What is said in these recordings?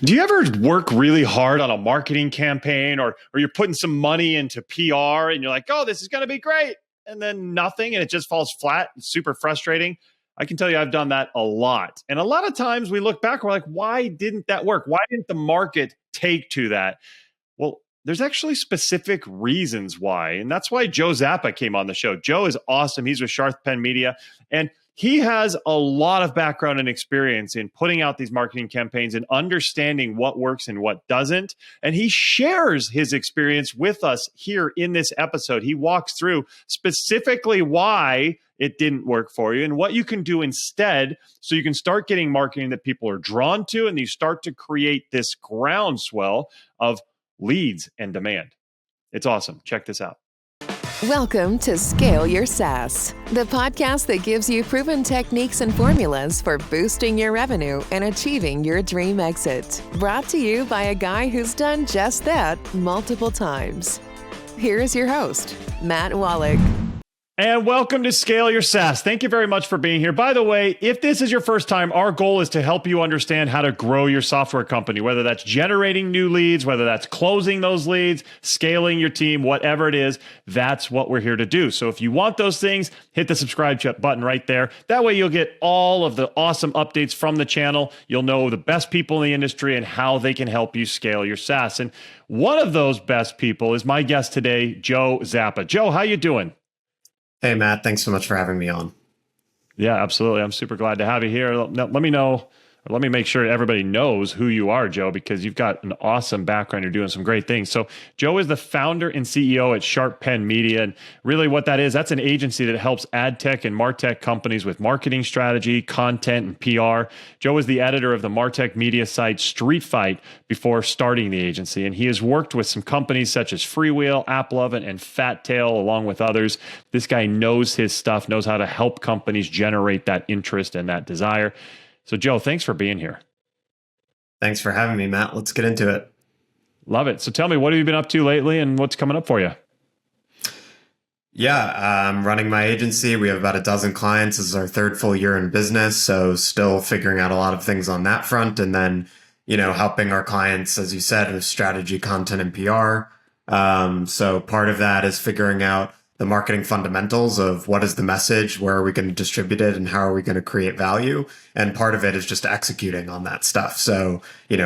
Do you ever work really hard on a marketing campaign or you're putting some money into PR and you're like, oh, this is going to be great. And then nothing and it just falls flat. It's super frustrating. I can tell you I've done that a lot. And a lot of times we look back, we're like, why didn't that work? Why didn't the market take to that? Well, there's actually specific reasons why. And that's why Joe Zappa came on the show. Joe is awesome. He's with Sharp Pen Media. And he has a lot of background and experience in putting out these marketing campaigns and understanding what works and what doesn't. And he shares his experience with us here in this episode. He walks through specifically why it didn't work for you and what you can do instead so you can start getting marketing that people are drawn to and you start to create this groundswell of leads and demand. It's awesome. Check this out. Welcome to Scale Your SaaS, the podcast that gives you proven techniques and formulas for boosting your revenue and achieving your dream exit. Brought to you by a guy who's done just that multiple times. Here's your host, Matt Wolach. And welcome to Scale Your SaaS. Thank you very much for being here. By the way, if this is your first time, our goal is to help you understand how to grow your software company, whether that's generating new leads, whether that's closing those leads, scaling your team, whatever it is, that's what we're here to do. So if you want those things, hit the subscribe button right there. That way you'll get all of the awesome updates from the channel. You'll know the best people in the industry and how they can help you scale your SaaS. And one of those best people is my guest today, Joe Zappa. Joe, how you doing? Hey, Matt, thanks so much for having me on. Yeah, absolutely. I'm super glad to have you here. Now, let me make sure everybody knows who you are, Joe, because you've got an awesome background. You're doing some great things. So Joe is the founder and CEO at Sharp Pen Media. And really what that is, that's an agency that helps ad tech and martech companies with marketing strategy, content, and PR. Joe is the editor of the martech media site Street Fight before starting the agency. And he has worked with some companies such as Freewheel, AppLovin, and Fat Tail, along with others. This guy knows his stuff, knows how to help companies generate that interest and that desire. So, Joe, thanks for being here. Thanks for having me, Matt. Let's get into it. Love it. So tell me, what have you been up to lately and what's coming up for you? Yeah, I'm running my agency. We have about a dozen clients. This is our third full year in business. So still figuring out a lot of things on that front. And then, helping our clients, as you said, with strategy, content, and PR. So part of that is figuring out the marketing fundamentals of what is the message, where are we going to distribute it, and how are we going to create value. And part of it is just executing on that stuff. So,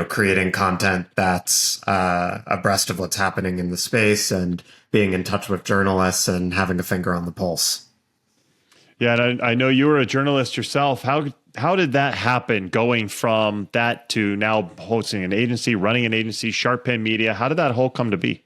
creating content that's abreast of what's happening in the space and being in touch with journalists and having a finger on the pulse. Yeah, and I know you were a journalist yourself. How did that happen, going from that to now hosting an agency, running an agency, Sharp Pen Media? How did that whole come to be?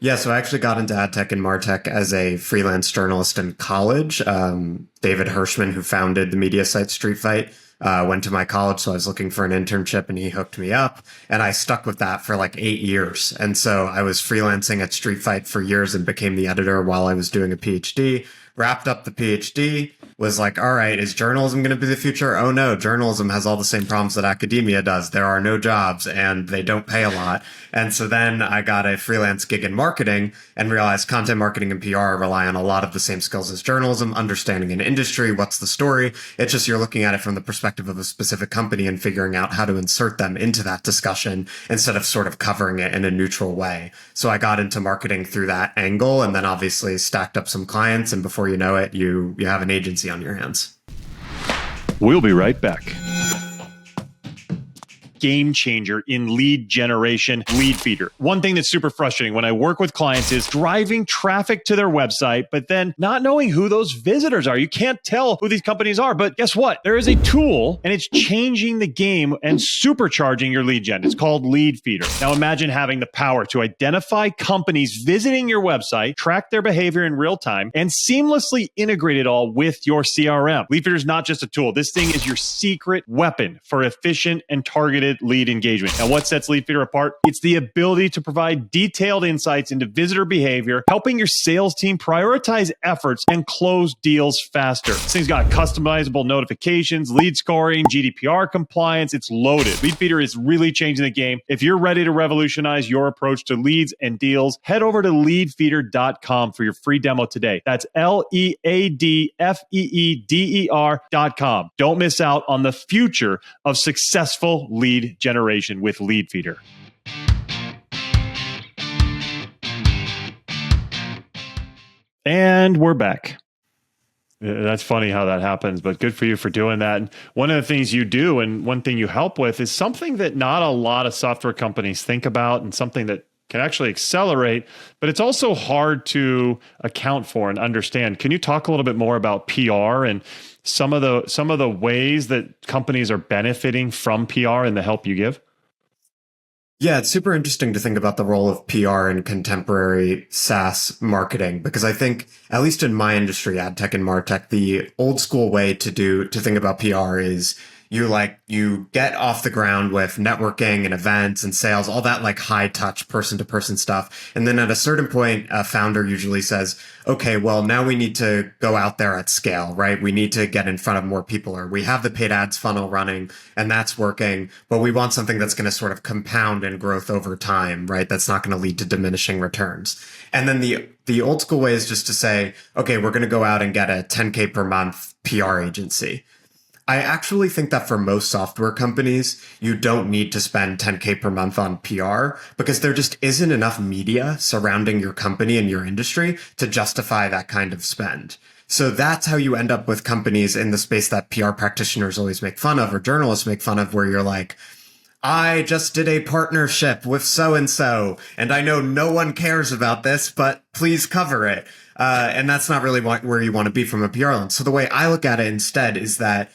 Yeah, so I actually got into ad tech and martech as a freelance journalist in college. David Hirschman, who founded the media site Street Fight, went to my college, so I was looking for an internship and he hooked me up. And I stuck with that for like 8 years. And so I was freelancing at Street Fight for years and became the editor while I was doing a PhD. Wrapped up the PhD, was like, all right, is journalism going to be the future? Oh no, journalism has all the same problems that academia does. There are no jobs and they don't pay a lot. And so then I got a freelance gig in marketing and realized content marketing and PR rely on a lot of the same skills as journalism, understanding an industry, what's the story. It's just you're looking at it from the perspective of a specific company and figuring out how to insert them into that discussion instead of sort of covering it in a neutral way. So I got into marketing through that angle and then obviously stacked up some clients, and before you know it, you have an agency on your hands. We'll be right back. Game changer in lead generation, Lead Feeder. One thing that's super frustrating when I work with clients is driving traffic to their website, but then not knowing who those visitors are. You can't tell who these companies are, but guess what? There is a tool and it's changing the game and supercharging your lead gen. It's called Lead Feeder. Now imagine having the power to identify companies visiting your website, track their behavior in real time, and seamlessly integrate it all with your CRM. Lead Feeder is not just a tool. This thing is your secret weapon for efficient and targeted lead engagement. Now, what sets Lead Feeder apart? It's the ability to provide detailed insights into visitor behavior, helping your sales team prioritize efforts and close deals faster. This thing's got customizable notifications, lead scoring, GDPR compliance. It's loaded. Lead Feeder is really changing the game. If you're ready to revolutionize your approach to leads and deals, head over to leadfeeder.com for your free demo today. That's LEADFEEDER.com. Don't miss out on the future of successful lead lead generation with Lead Feeder. And we're back. That's funny how that happens, but good for you for doing that. And one of the things you do and one thing you help with is something that not a lot of software companies think about and something that can actually accelerate, but it's also hard to account for and understand. Can you talk a little bit more about PR and some of the ways that companies are benefiting from PR and the help you give? Yeah, it's super interesting to think about the role of PR in contemporary SaaS marketing, because I think, at least in my industry, ad tech and martech, the old school way to think about PR is you get off the ground with networking and events and sales, all that like high touch person to person stuff. And then at a certain point, a founder usually says, okay, well, now we need to go out there at scale, right? We need to get in front of more people, or we have the paid ads funnel running and that's working, but we want something that's going to sort of compound in growth over time, right? That's not going to lead to diminishing returns. And then the old school way is just to say, okay, we're going to go out and get a 10K per month PR agency. I actually think that for most software companies, you don't need to spend 10K per month on PR because there just isn't enough media surrounding your company and your industry to justify that kind of spend. So that's how you end up with companies in the space that PR practitioners always make fun of or journalists make fun of, where you're like, I just did a partnership with so-and-so, and I know no one cares about this, but please cover it. And that's not really where you want to be from a PR lens. So the way I look at it instead is that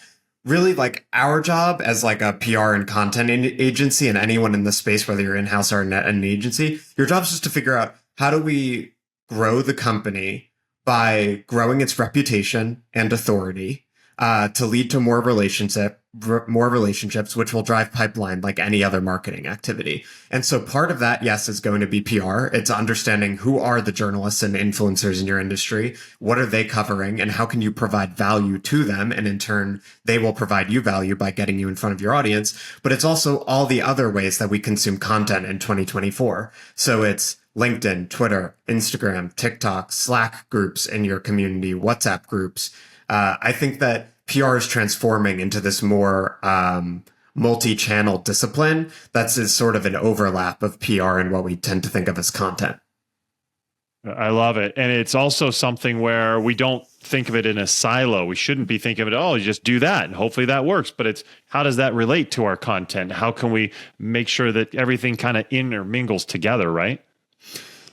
really, like, our job as like a PR and content agency, and anyone in the space, whether you're in-house or an agency, your job is just to figure out, how do we grow the company by growing its reputation and authority to lead to more relationships, which will drive pipeline like any other marketing activity. And so part of that, yes, is going to be PR. It's understanding who are the journalists and influencers in your industry, what are they covering, and how can you provide value to them? And in turn, they will provide you value by getting you in front of your audience. But it's also all the other ways that we consume content in 2024. So it's LinkedIn, Twitter, Instagram, TikTok, Slack groups in your community, WhatsApp groups. I think that PR is transforming into this more multi-channel discipline that's sort of an overlap of PR and what we tend to think of as content. I love it. And it's also something where we don't think of it in a silo. We shouldn't be thinking of it, oh, you just do that and hopefully that works. But it's, how does that relate to our content? How can we make sure that everything kind of intermingles together, right?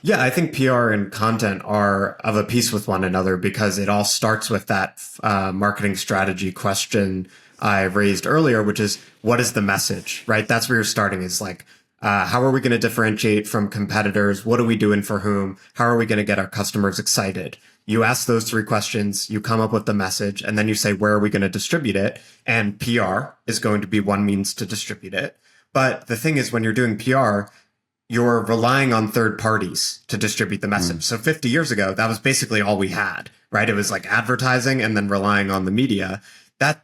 Yeah, I think PR and content are of a piece with one another, because it all starts with that marketing strategy question I raised earlier, which is, what is the message, right? That's where you're starting, is like, how are we going to differentiate from competitors? What are we doing for whom? How are we going to get our customers excited? You ask those three questions, you come up with the message, and then you say, where are we going to distribute it? And PR is going to be one means to distribute it. But the thing is, when you're doing PR, you're relying on third parties to distribute the message. So 50 years ago, that was basically all we had, right? It was like advertising and then relying on the media.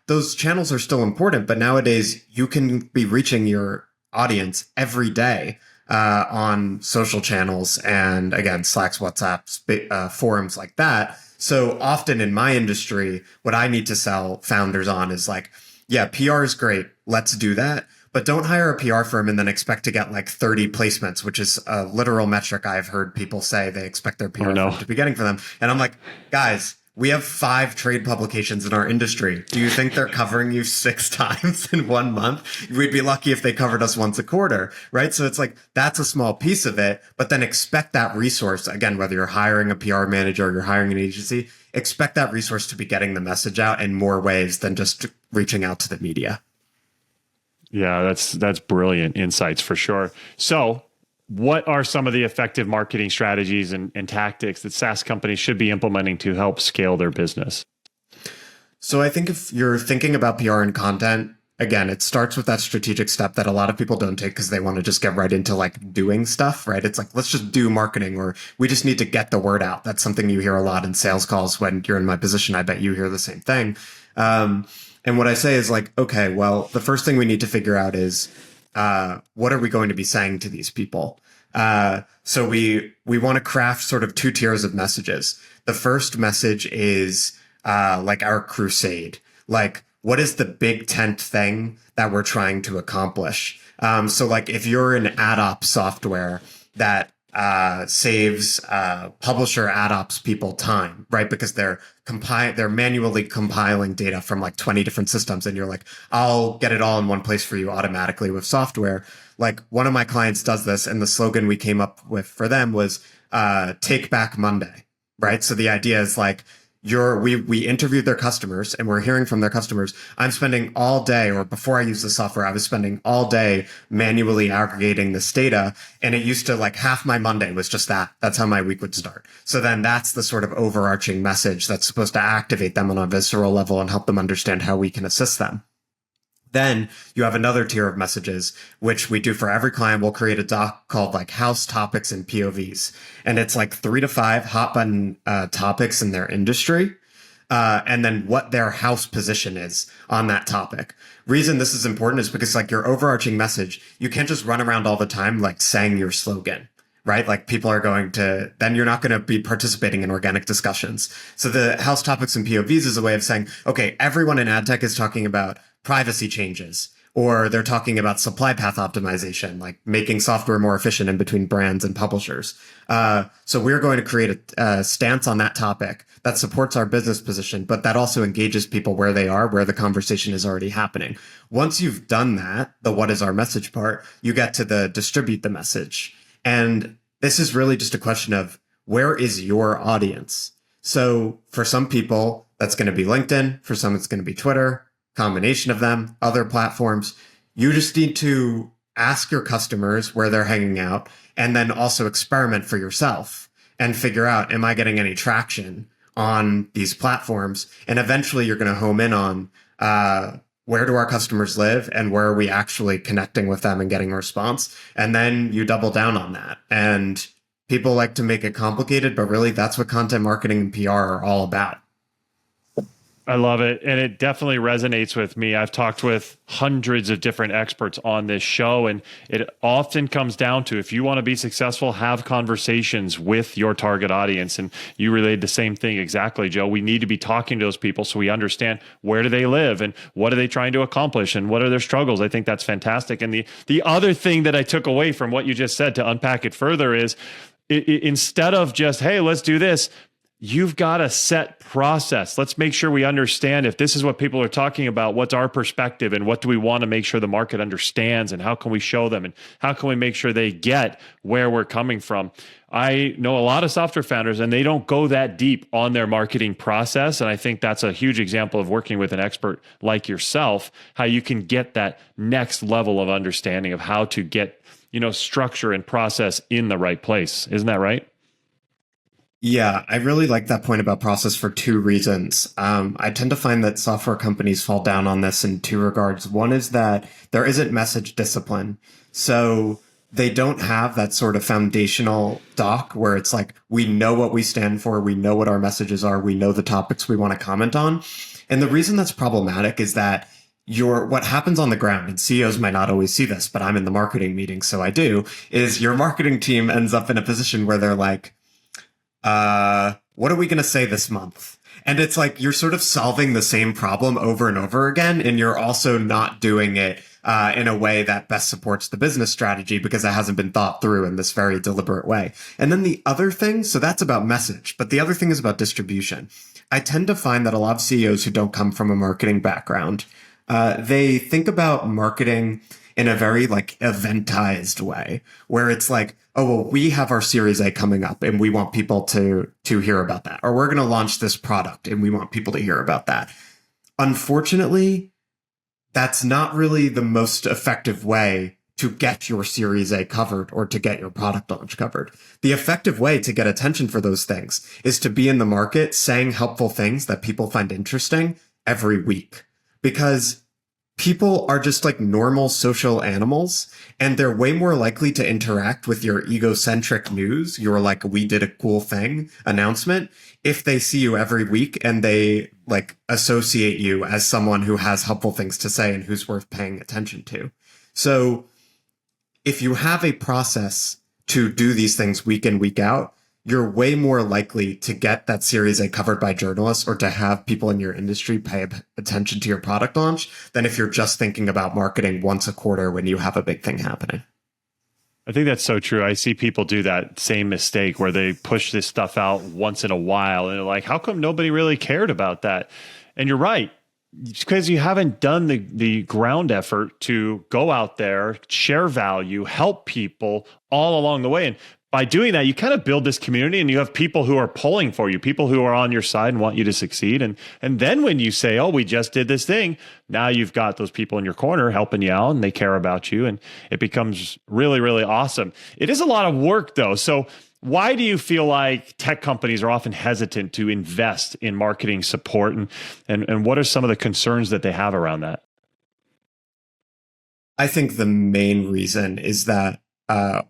Those channels are still important, but nowadays you can be reaching your audience every day on social channels and, again, Slacks, WhatsApps, forums like that. So often in my industry, what I need to sell founders on is like, yeah, PR is great. Let's do that. But don't hire a PR firm and then expect to get like 30 placements, which is a literal metric I've heard people say they expect their PR firm to be getting for them. And I'm like, guys, we have 5 trade publications in our industry. Do you think they're covering you 6 times in 1 month? We'd be lucky if they covered us once a quarter, right? So it's like, that's a small piece of it, but then expect that resource, again, whether you're hiring a PR manager or you're hiring an agency, expect that resource to be getting the message out in more ways than just reaching out to the media. Yeah, that's brilliant insights for sure. So what are some of the effective marketing strategies and tactics that SaaS companies should be implementing to help scale their business? So I think if you're thinking about PR and content, again, it starts with that strategic step that a lot of people don't take because they want to just get right into like doing stuff, right? It's like, let's just do marketing, or we just need to get the word out. That's something you hear a lot in sales calls. When you're in my position, I bet you hear the same thing. And what I say is like, okay, well, the first thing we need to figure out is, what are we going to be saying to these people? So we want to craft sort of 2 tiers of messages. The first message is, like our crusade. Like, what is the big tent thing that we're trying to accomplish? So like if you're an ad op software that saves publisher ad ops people time, right? Because they're manually compiling data from like 20 different systems, and you're like, I'll get it all in one place for you automatically with software. Like one of my clients does this, and the slogan we came up with for them was Take Back Monday, right? So the idea is like, we interviewed their customers, and we're hearing from their customers. I'm spending all day, or before I use the software, I was spending all day manually aggregating this data. And it used to like half my Monday was just that. That's how my week would start. So then that's the sort of overarching message that's supposed to activate them on a visceral level and help them understand how we can assist them. Then you have another tier of messages, which we do for every client. We'll create a doc called like house topics and POVs. And it's like 3 to 5 hot button topics in their industry. And then what their house position is on that topic. Reason this is important is because like your overarching message, you can't just run around all the time like saying your slogan, right? Like people are then you're not going to be participating in organic discussions. So the house topics and POVs is a way of saying, okay, everyone in ad tech is talking about privacy changes, or they're talking about supply path optimization, like making software more efficient in between brands and publishers. So we're going to create a stance on that topic that supports our business position, but that also engages people where they are, where the conversation is already happening. Once you've done that, the what is our message part, you get to the distribute the message. And this is really just a question of where is your audience? So for some people, that's going to be LinkedIn. For some, it's going to be Twitter. Combination of them, other platforms. You just need to ask your customers where they're hanging out, and then also experiment for yourself and figure out, am I getting any traction on these platforms? And eventually you're going to home in on where do our customers live and where are we actually connecting with them and getting a response? And then you double down on that. And people like to make it complicated, but really that's what content marketing and PR are all about. I love it. And it definitely resonates with me. I've talked with hundreds of different experts on this show, and it often comes down to, if you want to be successful, have conversations with your target audience. And you relayed the same thing exactly, Joe. We need to be talking to those people so we understand where do they live and what are they trying to accomplish and what are their struggles. I think that's fantastic. And the other thing that I took away from what you just said, to unpack it further, is instead of just, hey, let's do this, you've got a set process. Let's make sure we understand, if this is what people are talking about, what's our perspective and what do we want to make sure the market understands, and how can we show them and how can we make sure they get where we're coming from. I know a lot of software founders and they don't go that deep on their marketing process. And I think that's a huge example of working with an expert like yourself, how you can get that next level of understanding of how to get, structure and process in the right place. Isn't that right? Yeah, I really like that point about process for 2 reasons. I tend to find that software companies fall down on this in 2 regards. One is that there isn't message discipline. So they don't have that sort of foundational doc where it's like, we know what we stand for, we know what our messages are, we know the topics we want to comment on. And the reason that's problematic is that what happens on the ground, and CEOs might not always see this, but I'm in the marketing meeting, so I do, is your marketing team ends up in a position where they're like, what are we going to say this month? And it's like, you're sort of solving the same problem over and over again. And you're also not doing it in a way that best supports the business strategy, because it hasn't been thought through in this very deliberate way. And then the other thing, so that's about message, but the other thing is about distribution. I tend to find that a lot of CEOs who don't come from a marketing background, they think about marketing in a very like eventized way, where it's like, oh, well, we have our Series A coming up and we want people to hear about that. Or we're going to launch this product and we want people to hear about that. Unfortunately, that's not really the most effective way to get your Series A covered or to get your product launch covered. The effective way to get attention for those things is to be in the market saying helpful things that people find interesting every week. Because people are just like normal social animals, and they're way more likely to interact with your egocentric news, your like, we did a cool thing announcement, if they see you every week and they like associate you as someone who has helpful things to say and who's worth paying attention to. So if you have a process to do these things week in, week out, you're way more likely to get that Series A covered by journalists or to have people in your industry pay attention to your product launch than if you're just thinking about marketing once a quarter when you have a big thing happening. I think that's so true. I see people do that same mistake where they push this stuff out once in a while and they're like, how come nobody really cared about that? And you're right. It's because you haven't done the ground effort to go out there, share value, help people all along the way. And by doing that, you kind of build this community and you have people who are pulling for you, people who are on your side and want you to succeed. And then when you say, oh, we just did this thing, now you've got those people in your corner helping you out and they care about you. And it becomes really, really awesome. It is a lot of work though. So why do you feel like tech companies are often hesitant to invest in marketing support? And what are some of the concerns that they have around that? I think the main reason is that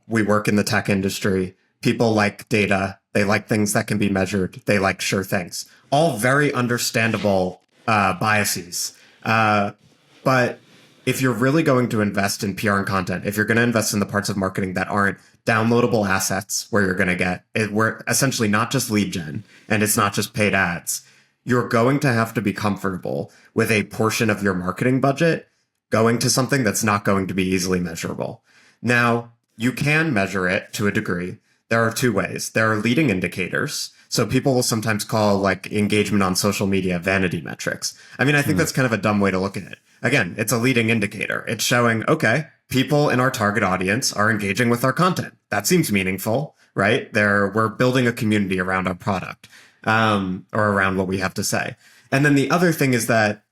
we work in the tech industry. People like data. They like things that can be measured. They like sure things. All very understandable biases. But if you're really going to invest in PR and content, if you're going to invest in the parts of marketing that aren't downloadable assets where you're going to get it, we're essentially not just lead gen and it's not just paid ads, you're going to have to be comfortable with a portion of your marketing budget going to something that's not going to be easily measurable. Now, you can measure it to a degree. There are two ways. There are leading indicators. So people will sometimes call like engagement on social media vanity metrics. I mean, I think that's kind of a dumb way to look at it. Again, it's a leading indicator. It's showing, okay, people in our target audience are engaging with our content. That seems meaningful, right? We're building a community around our product, or around what we have to say. And then the other thing is that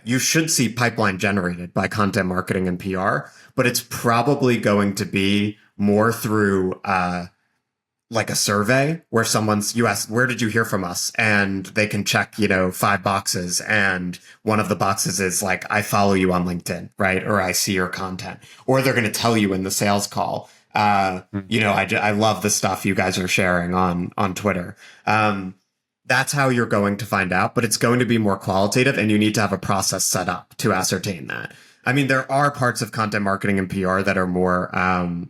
you should see pipeline generated by content marketing and PR, but it's probably going to be more through like a survey where you ask, where did you hear from us? And they can check, 5 boxes. And one of the boxes is like, I follow you on LinkedIn, right? Or I see your content. Or they're going to tell you in the sales call, I love the stuff you guys are sharing on Twitter. That's how you're going to find out, but it's going to be more qualitative and you need to have a process set up to ascertain that. I mean, there are parts of content marketing and PR that are more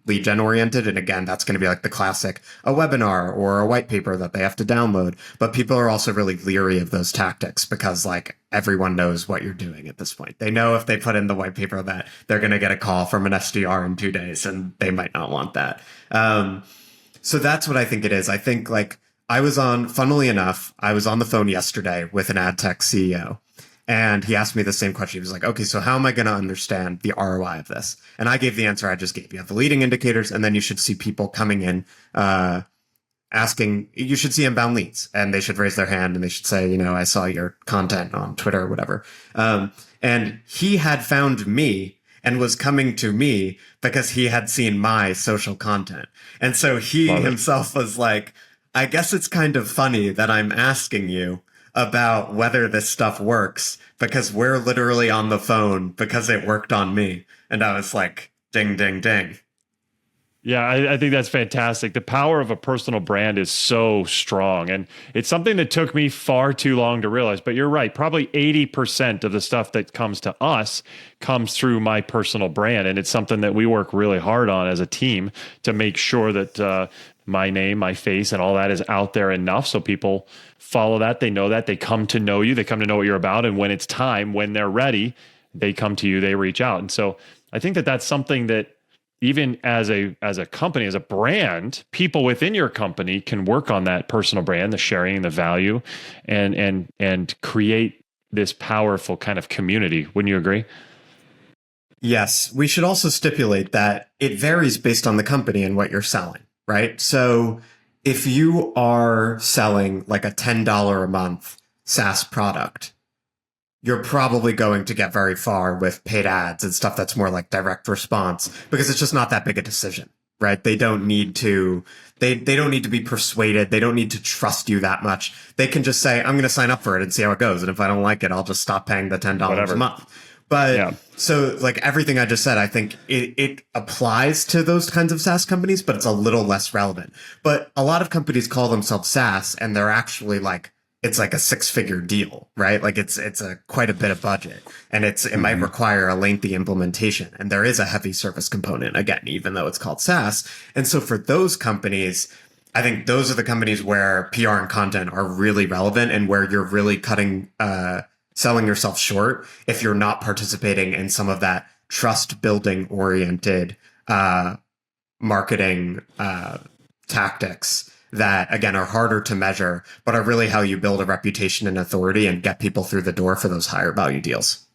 lead gen oriented. And again, that's going to be like the classic, a webinar or a white paper that they have to download. But people are also really leery of those tactics because like everyone knows what you're doing at this point. They know if they put in the white paper that they're going to get a call from an SDR in 2 days and they might not want that. So that's what I think it is. I think like funnily enough, I was on the phone yesterday with an ad tech CEO. And he asked me the same question. He was like, okay, so how am I going to understand the ROI of this? And I gave the answer I just gave. You have the leading indicators, and then you should see people coming in, asking, you should see inbound leads, and they should raise their hand and they should say, I saw your content on Twitter or whatever. And he had found me and was coming to me because he had seen my social content. And so he himself was like, I guess it's kind of funny that I'm asking you about whether this stuff works because we're literally on the phone because it worked on me. And I was like, ding, ding, ding. Yeah, I think that's fantastic. The power of a personal brand is so strong. And it's something that took me far too long to realize. But you're right. Probably 80% of the stuff that comes to us comes through my personal brand. And it's something that we work really hard on as a team to make sure that my name, my face, and all that is out there enough so people follow that. They know that. They come to know you. They come to know what you're about. And when it's time, when they're ready, they come to you, they reach out. And so I think that that's something that even as a company, as a brand, people within your company can work on that personal brand, the sharing, the value, and create this powerful kind of community. Wouldn't you agree? Yes. We should also stipulate that it varies based on the company and what you're selling, right? So if you are selling like a $10 a month SaaS product, you're probably going to get very far with paid ads and stuff that's more like direct response because it's just not that big a decision, right? They don't need to, they don't need to be persuaded. They don't need to trust you that much. They can just say, I'm going to sign up for it and see how it goes. And if I don't like it, I'll just stop paying the $10 a month. But yeah. So like everything I just said, I think it applies to those kinds of SaaS companies, but it's a little less relevant. But a lot of companies call themselves SaaS and they're actually like, it's like a 6-figure deal, right? Like it's quite a bit of budget and it might require a lengthy implementation. And there is a heavy service component again, even though it's called SaaS. And so for those companies, I think those are the companies where PR and content are really relevant and where you're really selling yourself short if you're not participating in some of that trust building oriented marketing tactics that, again, are harder to measure, but are really how you build a reputation and authority and get people through the door for those higher value deals.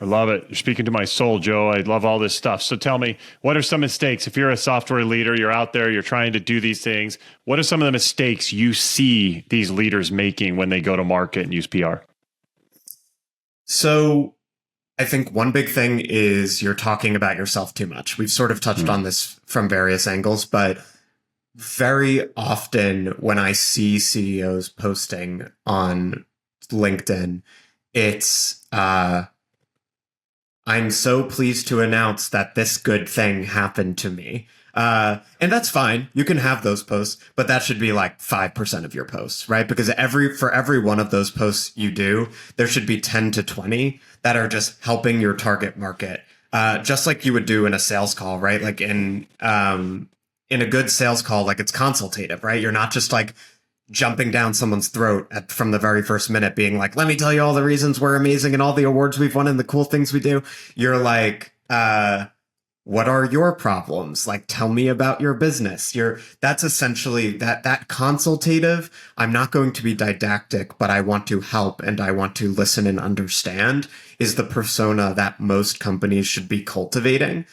I love it. You're speaking to my soul, Joe. I love all this stuff. So tell me, what are some mistakes? If you're a software leader, you're out there, you're trying to do these things. What are some of the mistakes you see these leaders making when they go to market and use PR? So I think one big thing is you're talking about yourself too much. We've sort of touched on this from various angles, but very often when I see CEOs posting on LinkedIn, it's, I'm so pleased to announce that this good thing happened to me. And that's fine. You can have those posts, but that should be like 5% of your posts, right? Because for every one of those posts you do, there should be 10 to 20 that are just helping your target market. Just like you would do in a sales call, right? Like in a good sales call, like it's consultative, right? You're not just like jumping down someone's throat from the very first minute being like, let me tell you all the reasons we're amazing and all the awards we've won and the cool things we do. You're like, what are your problems? Like, tell me about your business. That's essentially that consultative. I'm not going to be didactic, but I want to help and I want to listen and understand is the persona that most companies should be cultivating,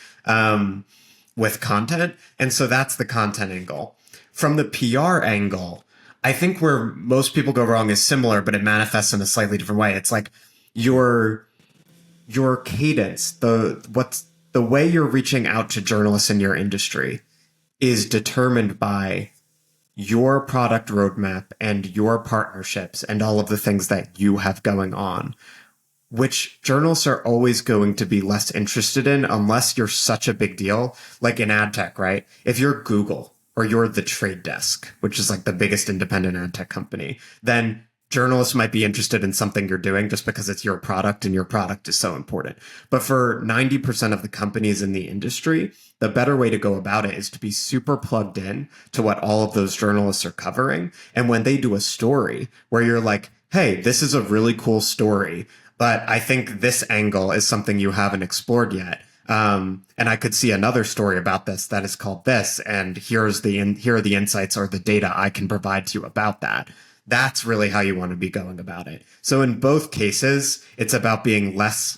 with content. And so that's the content angle. From the PR angle, I think where most people go wrong is similar, but it manifests in a slightly different way. It's like your cadence, the way you're reaching out to journalists in your industry is determined by your product roadmap and your partnerships and all of the things that you have going on, which journalists are always going to be less interested in unless you're such a big deal, like in ad tech, right? If you're Google, or you're The Trade Desk, which is like the biggest independent ad tech company, then journalists might be interested in something you're doing just because it's your product and your product is so important. But for 90% of the companies in the industry, the better way to go about it is to be super plugged in to what all of those journalists are covering. And when they do a story where you're like, hey, this is a really cool story, but I think this angle is something you haven't explored yet. And I could see another story about this that is called this, and here are the insights or the data I can provide to you about that. That's really how you want to be going about it. So in both cases, it's about being less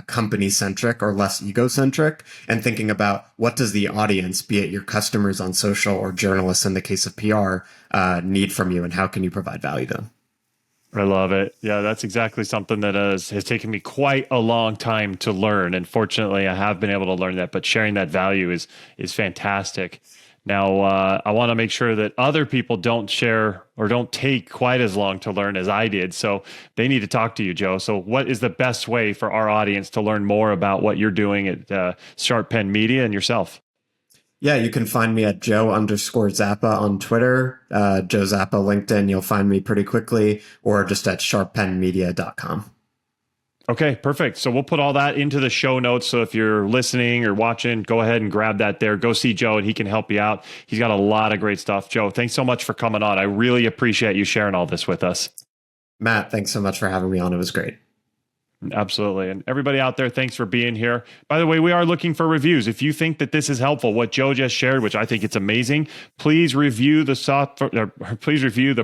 company-centric or less ego-centric and thinking about what does the audience, be it your customers on social or journalists in the case of PR, need from you and how can you provide value to them. I love it. Yeah, that's exactly something that has taken me quite a long time to learn. And fortunately, I have been able to learn that, but sharing that value is fantastic. Now, I want to make sure that other people don't share or don't take quite as long to learn as I did. So they need to talk to you, Joe. So what is the best way for our audience to learn more about what you're doing at Sharp Pen Media and yourself? Yeah, you can find me at Joe_Zappa on Twitter, Joe Zappa LinkedIn. You'll find me pretty quickly, or just at sharppenmedia.com. Okay, perfect. So we'll put all that into the show notes. So if you're listening or watching, go ahead and grab that there. Go see Joe and he can help you out. He's got a lot of great stuff. Joe, thanks so much for coming on. I really appreciate you sharing all this with us. Matt, thanks so much for having me on. It was great. Absolutely. And everybody out there, thanks for being here. By the way, we are looking for reviews. If you think that this is helpful, what Joe just shared, which I think it's amazing, please review the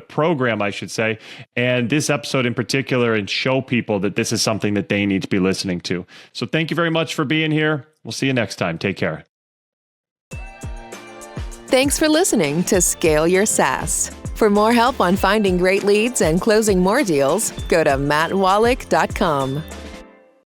program, I should say, and this episode in particular, and show people that this is something that they need to be listening to. So thank you very much for being here. We'll see you next time. Take care. Thanks for listening to Scale Your SaaS. For more help on finding great leads and closing more deals, go to mattwolach.com.